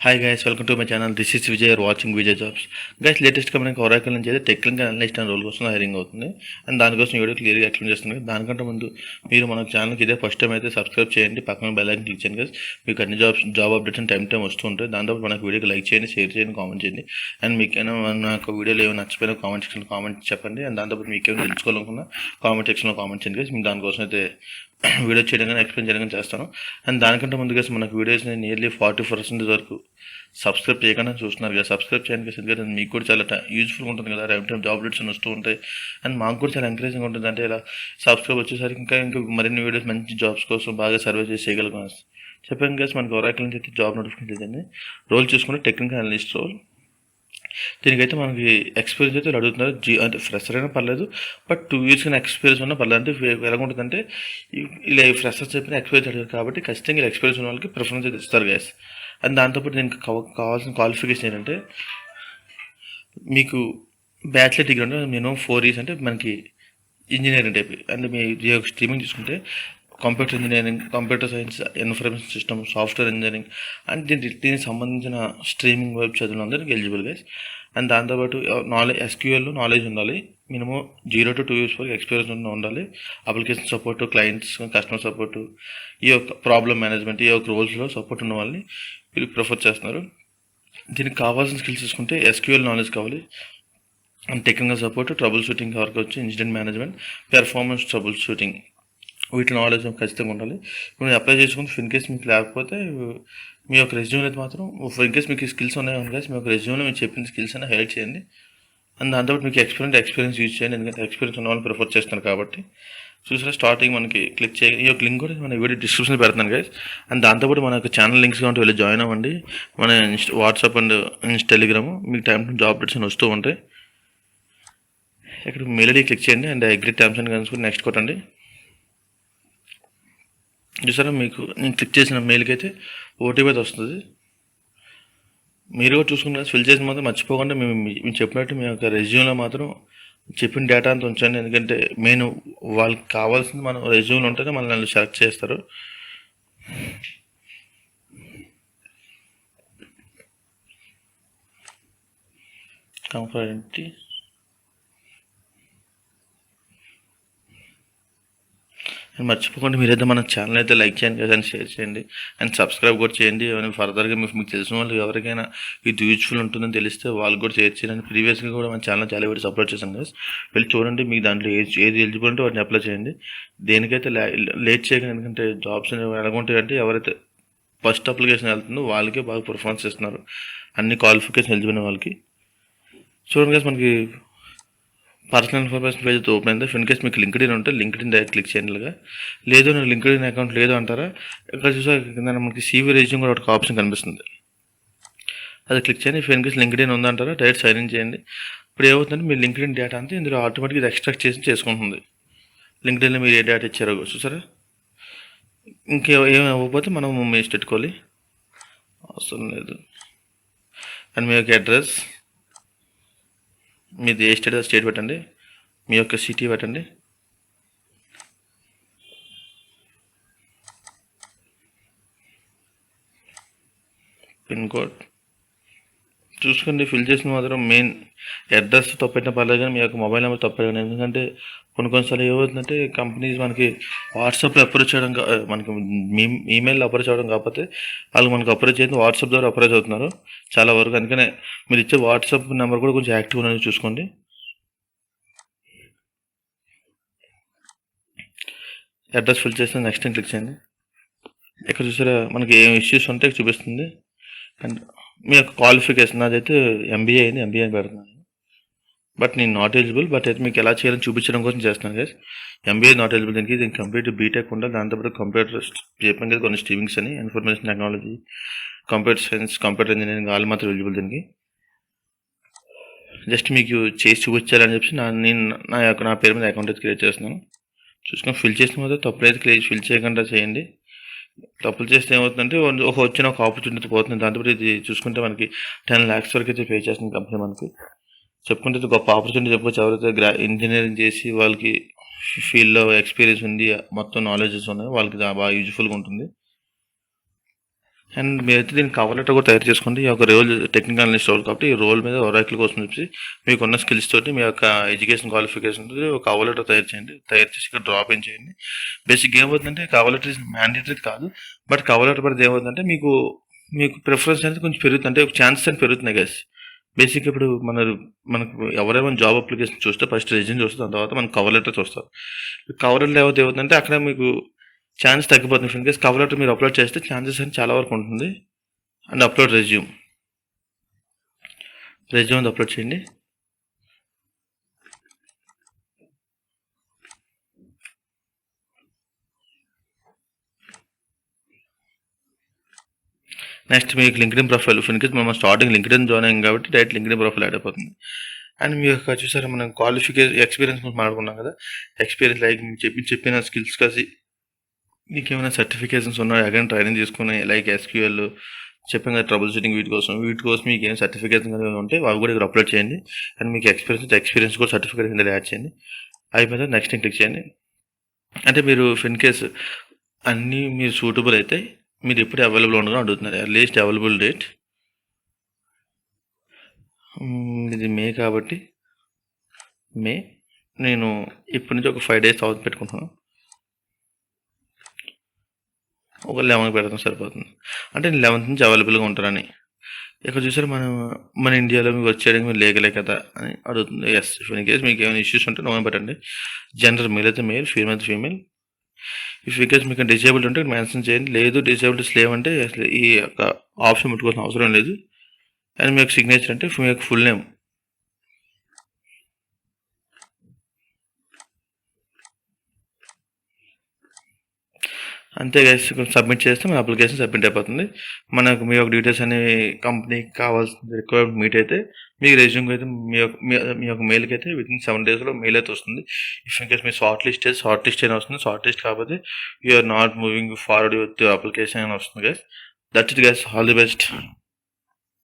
Hi guys, welcome to my channel. This is Vijay, watching Vijay jobs. Guys, లేటెస్ట్గా మనకి Oracle నుంచి అయితే టెక్నికల్ అనలిస్ట్ అనే రోల్ కోసం హైరింగ్ అవుతుంది. అండ్ దానికోసం వీడియో క్లియర్గా ఎక్స్ప్లెయిన్ చేస్తున్నాను. దానికంటే ముందు మీరు మన ఛానల్కి ఇదే ఫస్ట్ టైం అయితే సబ్స్క్రైబ్ చేయండి, పక్కన బెల్ ఐకాన్ క్లిక్ చేయండి. గైస్, మీకు అన్ని జాబ్ అప్డేట్స్ టైం వస్తూ ఉంటాయి. దాంతో మనకు వీడియోకి లైక్ చేయండి, షేర్ చేయండి, కామెంట్ చేయండి. అండ్ మీకైనా నాకు వీడియోలో ఏమైనా నచ్చిపోయినా కామెంట్ సెక్షన్లో కామెంట్ చెప్పండి. అండ్ దాంతోపాటు మీకు ఏమైనా తెలుసుకోవాలనుకున్నా కామెంట్ సెక్షన్లో కామెంట్ చేయండి. గైస్, మీకు దానికోసం అయితే వీడియో చేయడం కానీ ఎక్స్ప్లెయిన్ చేయడం కానీ చేస్తాను. అండ్ దానికంటే ముందుగా మనకు వీడియోస్ని నియర్లీ 40% వరకు సబ్స్క్రైబ్ చేయకుండా చూస్తున్నారు కదా. సబ్స్క్రైబ్ చేయండి ఎందుకంటే మీకు కూడా చాలా యూజ్ఫుల్గా ఉంటుంది కదా. టైం జాబ్ రేట్స్ వస్తూ ఉంటాయి. అండ్ మాకు కూడా చాలా ఎంకరేజింగ్ ఉంటుంది. అంటే ఇలా సబ్స్క్రైబ్ వచ్చేసరికి ఇంకా మరిన్ని వీడియోస్ మంచి జాబ్స్ కోసం బాగా సర్వే చేసి చేయగలుగుతాం. చెప్పాను కదా, మనకి ఒరాకిల్ నుంచి అయితే జాబ్ నోటిఫికేషన్ లేదండి. రోల్ చూసుకుంటే టెక్నికల్ అనలిస్ట్ రోల్. దీనికైతే మనకి ఎక్స్పీరియన్స్ అయితే అడుగుతున్నారు. అంటే ఫ్రెషర్ అయినా పర్లేదు, బట్ 2 years అయినా ఎక్స్పీరియన్స్ ఉన్నా పర్లేదు. అంటే ఎలా ఉంటుందంటే ఇలా ఫ్రెషర్స్ చెప్పిన ఎక్స్పీరియన్స్ అడిగారు కాబట్టి ఖచ్చితంగా ఇలా ఎక్స్పీరియన్స్ ఉన్న వాళ్ళకి ప్రిఫరెన్స్ అయితే ఇస్తారు గ్యాస్. అండ్ దాంతోపాటు దీనికి కావాల్సిన క్వాలిఫికేషన్ ఏంటంటే మీకు బ్యాచిలర్ డిగ్రీ అంటే మినిమం 4 years అంటే మనకి ఇంజనీరింగ్ టైప్. అంటే మీ స్ట్రీమింగ్ చూసుకుంటే computer engineering, computer science, information system, software engineering and దీనికి సంబంధించిన స్ట్రీమింగ్ వైపు చదివిన అందరికి ఎలిజిబుల్ గైస్. అండ్ దాంతోపాటు ఎస్క్యూఎల్లో నాలెడ్జ్ ఉండాలి. మినిమం 0 to 2 years వరకు ఎక్స్పీరియన్స్ ఉండాలి. Application support, clients, customer support, ఈ యొక్క ప్రాబ్లమ్ మేనేజ్మెంట్, ఈ యొక్క రోల్స్లో సపోర్ట్ ఉన్న వాళ్ళని వీళ్ళు ప్రిఫర్ చేస్తున్నారు. దీనికి కావాల్సిన స్కిల్స్ చూసుకుంటే ఎస్క్యూఎల్ నాలెడ్జ్ కావాలి, and technical support, trouble shooting వరకు వచ్చి incident management, performance trouble shooting, వీటి నాలెడ్జ్ ఖచ్చితంగా ఉండాలి. ఇప్పుడు అప్లై చేసుకుంటే ఇన్ కేస్ మీకు లేకపోతే మీ యొక్క రెజ్యూమ్ అయితే మాత్రం ఇన్ కేస్ మీకు స్కిల్స్ ఉన్నాయో మీ యొక్క రెజ్యూమ్లో మీరు చెప్పిన స్కిల్స్ అయినా హైలైట్ చేయండి. అండ్ దాంతోపాటు మీకు ఎక్స్పీరియన్స్ యూజ్ చేయండి, ఎందుకంటే ఎక్స్పీరియన్స్ ఉన్న వాళ్ళు ప్రిఫర్ చేస్తున్నారు కాబట్టి. చూసారా, స్టార్టింగ్ మనకి క్లిక్ చేయాలి. ఈ యొక్క లింక్ కూడా మన వీడియో డిస్క్రిప్షన్లో పెడతాను గైస్. అండ్ దాంతోపాటు మన యొక్క ఛానల్ లింక్స్ కావాలంటే వెళ్ళి జాయిన్ అవ్వండి. మన వాట్సాప్ అండ్ టెలిగ్రామ్ మీకు టైం టు జాబ్ అప్డేట్స్ వస్తూ ఉంటాయి. ఇక్కడ మెయిల్ ఐడి క్లిక్ చేయండి and agree terms and conditions next కొట్టండి. చూసారా, మీకు నేను క్లిక్ చేసిన మెయిల్కి అయితే ఓటీపీ అయితే వస్తుంది. మీరు కూడా చూసుకుని ఫిల్ చేసిన మాత్రం మర్చిపోకుండా మేము చెప్పినట్టు మీ యొక్క రెజ్యూమ్లో మాత్రం చెప్పిన డేటా అంతా ఉంచండి. ఎందుకంటే మెయిన్ వాళ్ళకి కావాల్సింది మనం రెజ్యూమ్లో ఉంటేనే మనల్ని సెలెక్ట్ చేస్తారు. కంఫర్ట్ అండ్ మర్చిపోకుండా మీరైతే మన ఛానల్ అయితే లైక్ చేయండి కదా, షేర్ చేయండి అండ్ సబ్స్క్రైబ్ కూడా చేయండి. ఫర్దర్గా మీకు తెలిసిన వాళ్ళు ఎవరికైనా ఇది యూజ్ఫుల్ ఉంటుందని తెలిస్తే వాళ్ళు కూడా షేర్ చేయండి. ప్రీవియస్గా కూడా మన ఛానల్ చాలా వీడియోస్ అప్లోడ్ చేశాను కదా, వెళ్ళి చూడండి. మీకు దాంట్లో ఏది ఎలిజిబుల్ ఉంటే వాటిని అప్లై చేయండి. దేనికైతే లేట్ చేయకండి, ఎందుకంటే జాబ్స్ ఎలాగుంటాయి అంటే ఎవరైతే ఫస్ట్ అప్లికేషన్ వెళ్తుందో వాళ్ళకే బాగా పర్ఫార్మెన్స్ ఇస్తున్నారు, అన్ని క్వాలిఫికేషన్ ఎలిజిబుల్ వాళ్ళకి. చూడండి కదా, మనకి పర్సనల్ ఇన్ఫర్మేషన్ పేజ్ అయితే ఓపెన్ అయింది. ఇన్ కేస్ మీకు లింక్డ్ఇన్ ఉంటే లింక్డ్ఇన్ డైరెక్ట్ క్లిక్ చేయండి. లేదు నాకు లింక్డ్ఇన్ అకౌంట్ లేదు అంటారా, ఇక్కడ చూసా కింద మనకి సీవీ రెజ్యూమ్ కూడా ఒక ఆప్షన్ కనిపిస్తుంది, అది క్లిక్ చేయండి. ఇన్ కేస్ లింక్డ్ఇన్ ఉందంటారా డైరెక్ట్ సైన్ ఇన్ చేయండి. ఇప్పుడు ఏమవుతుందంటే మీ లింక్డ్ఇన్ డేటా అంతా ఇందులో ఆటోమేటిక్గా ఇది ఎక్స్ట్రాక్ట్ చేసుకుంటుంది. లింక్డ్ఇన్లో మీరు ఏ డేటా ఇచ్చారో చూసారా. ఇంకేమి అవ్వకపోతే మనం మేస్ట్ పెట్టుకోవాలి, అవసరం లేదు. అండ్ మీ యొక్క అడ్రస్, మీది ఏ స్టేట్ పెట్టండి, మీ యొక్క సిటీ పెట్టండి, పిన్ కోడ్ చూసుకోండి. ఫిల్ చేసిన మాత్రం మెయిన్ అడ్రస్ తప్పైనా పర్లేదు కానీ మీ యొక్క మొబైల్ నెంబర్ తప్పలేదు. ఎందుకంటే కొన్నిసార్లు ఏమవుతుందంటే కంపెనీస్ మనకి వాట్సాప్లో అప్రోచ్ చేయడం, మనకి ఈమెయిల్లో అప్రోచ్ అవ్వడం కాకపోతే వాళ్ళు మనకు అప్రోచ్ చేసి వాట్సాప్ ద్వారా అప్రోచ్ అవుతున్నారు చాలా వరకు. అందుకనే మీరు ఇచ్చే వాట్సాప్ నెంబర్ కూడా కొంచెం యాక్టివ్ ఉన్నది చూసుకోండి. అడ్రస్ ఫిల్ చేస్తే నెక్స్ట్ టైం క్లిక్ చేయండి. ఇక్కడ చూసారా మనకి ఏం ఇష్యూస్ ఉంటే చూపిస్తుంది. అండ్ మీ యొక్క క్వాలిఫికేషన్ అదైతే ఎంబీఏ అయింది, ఎంబీఏ అని పెడుతున్నాను, బట్ నేను నాట్ ఎలిజిబుల్. బట్ అయితే మీకు ఎలా చేయాలని చూపించడం కోసం చేస్తున్నాను గైస్. ఎంబీఏ నాట్ ఎలిజిబుల్, దీనికి కంప్లీట్ బీటెక్ ఉండాలి. దాంతోపాటు కంప్యూటర్ చెప్పాను కదా కొన్ని స్ట్రీమింగ్స్ అని, information technology, computer science, computer engineering వాళ్ళు మాత్రం ఎలిజిబుల్ దీనికి. జస్ట్ మీకు చేసి చూపించాలని చెప్పి నా పేరు మీద అకౌంట్ అయితే క్రియేట్ చేస్తున్నాను. చూసుకొని ఫిల్ చేసిన మాత్రం తప్పులైతే ఫిల్ చేయకుండా చేయండి. తప్పులు చేస్తే ఏమవుతుందంటే వచ్చిన ఒక ఆపర్చునిటీ పోతుంది. దాంతోపాటు ఇది చూసుకుంటే మనకి 10 lakhs వరకు అయితే పే చేస్తుంది కంపెనీ మనకి. చెప్పుకుంటే గొప్ప ఆపర్చునిటీ చెప్పవచ్చు. ఎవరైతే ఇంజనీరింగ్ చేసి వాళ్ళకి ఫీల్డ్లో ఎక్స్పీరియన్స్ ఉంది, మొత్తం నాలెడ్జెస్ ఉన్నాయి, వాళ్ళకి బాగా యూజ్ఫుల్గా ఉంటుంది. అండ్ మీరైతే దీనికి కవర్ లెటర్ కూడా తయారు చేసుకోండి. ఈ యొక్క రోల్ టెక్నికల్ అనలిస్ట్ రోల్ కాబట్టి ఈ రోల్ మీద ఒరాకిల్ కోసం చెప్పి మీకున్న స్కిల్స్ తోటి మీ యొక్క ఎడ్యుకేషన్ క్వాలిఫికేషన్ ఒక కవర్ లెటర్ తయారు చేయండి. తయారు చేసి ఇక్కడ డ్రాప్ ఇన్ చేయండి. బేసిక్ ఏమవుతుందంటే కవర్ లెటర్ ఇస్ మ్యాండేటరీ కాదు, బట్ కవర్ లెటర్ పడితే ఏమవుతుందంటే మీకు ప్రిఫరెన్స్ అనేది కొంచెం పెరుగుతుంది, అంటే ఒక ఛాన్సెస్ అని పెరుగుతున్నాయి గైస్. బేసిక్ ఇప్పుడు మనకు ఎవరైనా జాబ్ అప్లికేషన్ చూస్తే ఫస్ట్ రెజ్యూమ్ చూస్తే దాని తర్వాత మనకు కవర్ లెటర్ చూస్తారు. కవర్ లెటర్ ఏమవుతుందంటే అక్కడ మీకు ఛాన్స్ తగ్గిపోతుంది. ఇన్ కేస్ కవర్ లెటర్ మీరు అప్లోడ్ చేస్తే ఛాన్సెస్ అని చాలా వరకు ఉంటుంది. అండ్ అప్లోడ్ రెజ్యూమ్ అప్లోడ్ చేయండి. నెక్స్ట్ మీకు లింక్డ్ఇన్ ప్రొఫైల్, ఇన్ కేస్ మనం స్టార్టింగ్ లింక్డ్ఇన్ జాయిన్ అయ్యాం కాబట్టి డైరెక్ట్ లింక్డ్ఇన్ ప్రొఫైల్ యాడ్ అయిపోతుంది. అండ్ మీ యొక్క చూసారా మనం క్వాలిఫికేషన్ ఎక్స్పీరియన్స్ గురించి మాట్లాడుకున్నాం కదా. ఎక్స్పీరియన్స్ లైక్ చెప్పిన స్కిల్స్ కలిసి మీకు ఏమైనా సర్టిఫికేషన్స్ ఉన్నాయి అగైన్ ట్రైనింగ్ తీసుకుని లైక్ ఎస్క్యూఎల్ చెప్పాం కదా, ట్రబుల్ షూటింగ్ వీటి కోసం మీకు ఏం సర్టిఫికేషన్ ఉంటే అవి కూడా ఇక్కడ అప్లోడ్ చేయండి. అండ్ మీకు ఎక్స్పీరియన్స్ కూడా సర్టిఫికేట్ ఇందులో యాడ్ చేయండి. అయిపోతే నెక్స్ట్ క్లిక్ చేయండి. అంటే మీరు ఇన్ కేస్ అన్నీ మీరు సూటబుల్ అయితే మీరు ఎప్పుడు అవైలబుల్ ఉండగా అడుగుతున్నారు. అట్లీస్ట్ అవైలబుల్ డేట్ ఇది మే కాబట్టి మే నేను ఇప్పటి నుంచి ఒక 5 days తర్వాత పెట్టుకుంటున్నాను. ఒక 11 పెడతాం సరిపోతుంది. అంటే నేను 11th నుంచి అవైలబుల్గా ఉంటారని. ఇక్కడ చూసారు మన ఇండియాలో మీకు వచ్చేయడానికి మీరు లేకలే కదా అని అడుగుతుంది. ఎస్, ఇన్ కేస్ మీకు ఏమైనా ఇష్యూస్ ఉంటే నో పెట్టండి. జెండర్ మేల్ అయితే మేల్, ఫీమేల్ అయితే ఫీమేల్. ఇఫ్ ఇన్ కేస్ మీకు డిజేబుల్డ్ ఉంటే మెన్షన్ చేయండి. లేదు డిజేబుల్డ్ స్లేవ్ అంటే అసలు ఈ యొక్క ఆప్షన్ పెట్టుకోవాల్సిన అవసరం లేదు. అండ్ మీ యొక్క సిగ్నేచర్ అంటే మీ యొక్క ఫుల్ నేమ్. అంతే గైస్, సబ్మిట్ చేస్తే మన అప్లికేషన్ సబ్మిట్ అయిపోతుంది. మనకు మీ యొక్క డీటెయిల్స్ అనేవి కంపెనీకి కావాల్సిన రిక్వైర్మెంట్ మీట్ అయితే మీకు రెజ్యూమ్ అయితే మీ యొక్క మెయిల్కి అయితే వితిన్ 7 daysలో మెయిల్ అయితే వస్తుంది. ఇఫ్ ఇన్ కేస్ మీ షార్ట్ లిస్ట్ అయినా వస్తుంది. షార్ట్ లిస్ట్ కాకపోతే you are not moving forward with application అని వస్తుంది guys. That's it guys, all the best.